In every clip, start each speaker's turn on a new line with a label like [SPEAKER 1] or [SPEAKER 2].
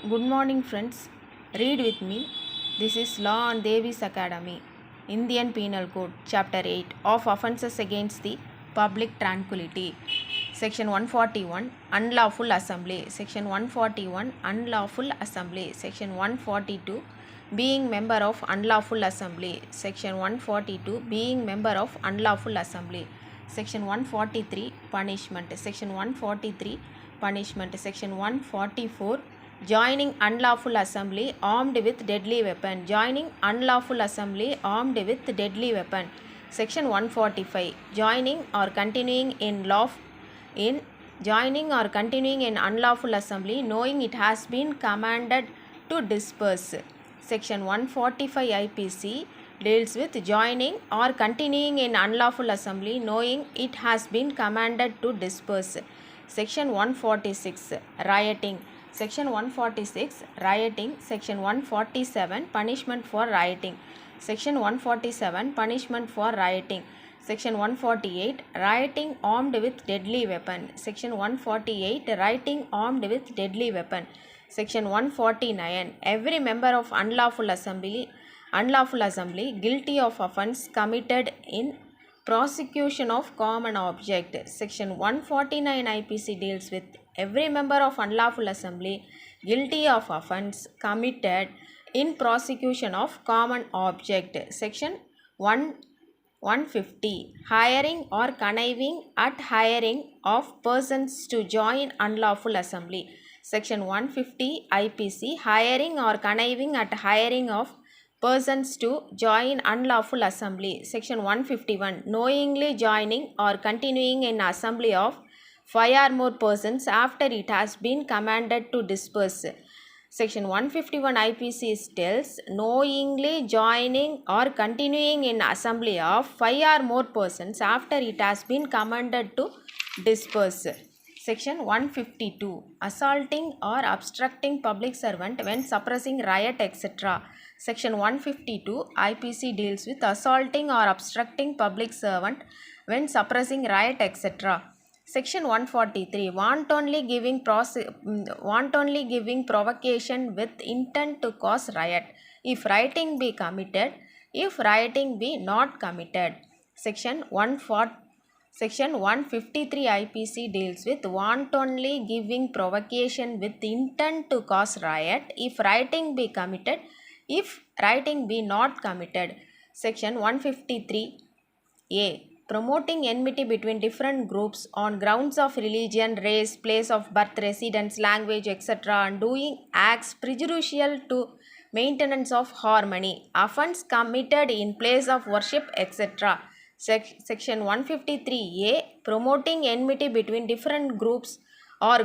[SPEAKER 1] Good morning, friends. Read with me. This is Law on Devi's Academy, Indian Penal Code, Chapter 8 of Offences Against the Public Tranquility. Section 141 Unlawful Assembly. Section 141 Unlawful Assembly. Section 142 Being Member of Unlawful Assembly. Section 142 Being Member of Unlawful Assembly. Section 143 Punishment. Section 143 Punishment. Section 144 Joining unlawful assembly armed with deadly weapon. Joining unlawful assembly armed with deadly weapon. Section 145 Joining or continuing in unlawful assembly knowing it has been commanded to disperse. Section 145 IPC deals with joining or continuing in unlawful assembly knowing it has been commanded to disperse. Section 146 Rioting. Section 146 Rioting. Section 147 Punishment for rioting. Section 147 Punishment for rioting. Section 148 Rioting armed with deadly weapon. Section 148 Rioting armed with deadly weapon. Section 149 Every member of unlawful assembly guilty of offence committed in prosecution of common object. Section 149 IPC deals with every member of unlawful assembly guilty of offence committed in prosecution of common object. Section 150 Hiring or conniving at hiring of persons to join unlawful assembly. Section 150 IPC Hiring or conniving at hiring of persons to join unlawful assembly. Section 151 Knowingly joining or continuing in assembly of 5 or more persons after it has been commanded to disperse. Section 151 IPC tells knowingly joining or continuing in assembly of 5 or more persons after it has been commanded to disperse. Section 152 Assaulting or obstructing public servant when suppressing riot, etc. Section 152 IPC deals with assaulting or obstructing public servant when suppressing riot, etc. Section 143 Wantonly giving provocation with intent to cause riot, if rioting be committed, if rioting be not committed. Section 153 IPC deals with wantonly giving provocation with intent to cause riot, if rioting be committed, if rioting be not committed. Section 153A Promoting enmity between different groups on grounds of religion, race, place of birth, residence, language, etc. and doing acts prejudicial to maintenance of harmony. Offence committed in place of worship, etc. Section 153A Promoting enmity between different groups or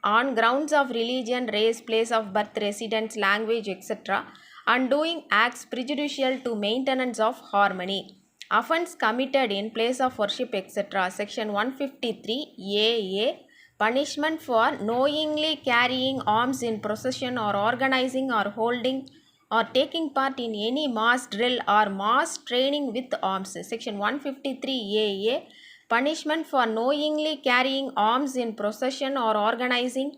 [SPEAKER 1] on grounds of religion, race, place of birth, residence, language, etc. and doing acts prejudicial to maintenance of harmony. Offence committed in place of worship, etc. Section 153AA Punishment for knowingly carrying arms in procession or organizing or holding or taking part in any mass drill or mass training with arms. Section 153AA Punishment for knowingly carrying arms in procession or organizing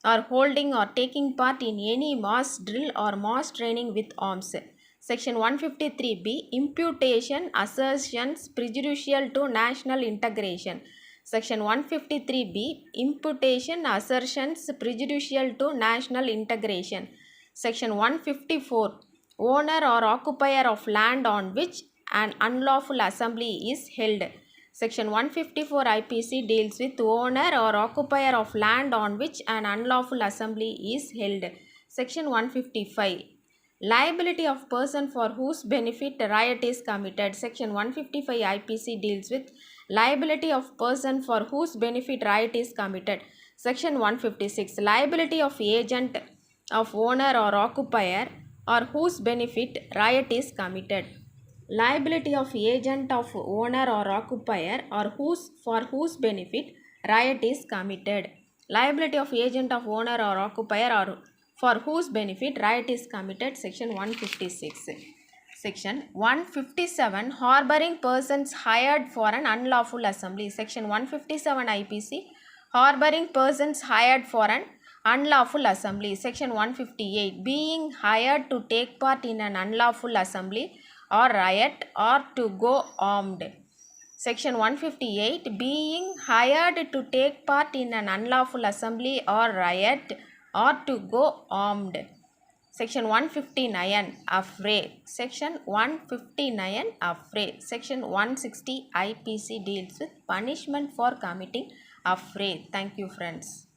[SPEAKER 1] or holding or taking part in any mass drill or mass training with arms. Section 153B Imputation Assertions Prejudicial to National Integration. Section 153B Imputation Assertions Prejudicial to National Integration. Section 154 Owner or occupier of land on which an unlawful assembly is held. Section 154 IPC deals with owner or occupier of land on which an unlawful assembly is held. Section 155 Liability of person for whose benefit riot is committed. Section 155 IPC deals with liability of person for whose benefit riot is committed. Section 156 Liability of agent of owner or occupier or whose benefit riot is committed. Liability of agent of owner or occupier or for whose benefit riot is committed. Liability of agent of owner or occupier or for whose benefit riot is committed. Section 156. Section 157 Harboring persons hired for an unlawful assembly. Section 157 IPC Harboring persons hired for an Unlawful assembly. Section 158. Being hired to take part in an unlawful assembly or riot or to go armed. Section 158. Being hired to take part in an unlawful assembly or riot or to go armed. Section 159. Affray. Section 159. Affray. Section 160 IPC deals with punishment for committing affray. Thank you, friends.